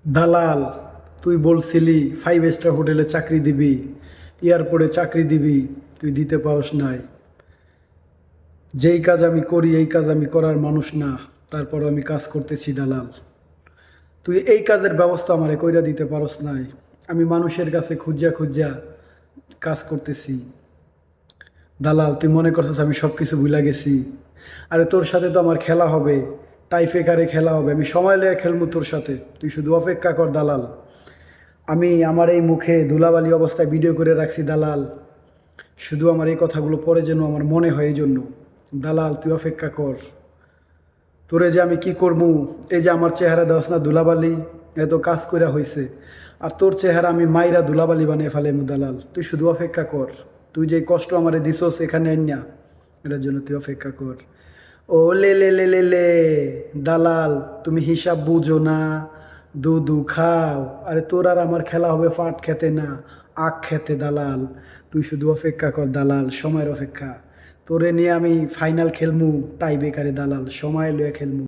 দালাল, তুই বলছিলি 5 স্টার হোটেলে চাকরি দিবি, এয়ারপোর্টে চাকরি দিবি, তুই দিতে পারস নাই। যেই কাজ আমি করি এই কাজ আমি করার মানুষ না, তারপর আমি কাজ করতেছি দালাল। তুই এই কাজের ব্যবস্থা আমারে কইরা দিতে পারস নাই। আমি মানুষের কাছে খুঁজা খুঁজা কাজ করতেছি। দালাল, তুই মনে করছিস আমি সব কিছু ভুলা গেছি? আরে তোর সাথে তো আমার খেলা হবে, টাইফেকারে খেলা হবে, আমি সময় লেগে খেলবো তোর সাথে, তুই শুধু অপেক্ষা কর দালাল। আমি আমার এই মুখে ধুলাবালি অবস্থায় ভিডিও করে রাখছি দালাল, শুধু আমার এই কথাগুলো পরে যেন আমার মনে হয় এই জন্য। দালাল, তুই অপেক্ষা কর, তোরে যে আমি কি করবো। এই যে আমার চেহারা দেওয়াস না ধুলাবালি, এত কাজ কইরা হয়েছে, আর তোর চেহারা আমি মাইরা ধুলাবালি বানিয়ে ফেলাইমু দালাল। তুই শুধু অপেক্ষা কর, তুই যে কষ্ট আমারে দিছস এখানে না, এটার জন্য তুই অপেক্ষা কর। ও লে লে লে লে লে, দালাল, তুমি হিসাব বুঝো না, দুধু খাও। আরে তোর আর আমার খেলা হবে ফাট খেতে না, আখ খেতে দালাল। তুই শুধু অপেক্ষা কর দালাল, সময়ের অপেক্ষা। তোরে নিয়ে আমি ফাইনাল খেলমু টাই বেকারে দালাল, সময় লয়ে খেলমু।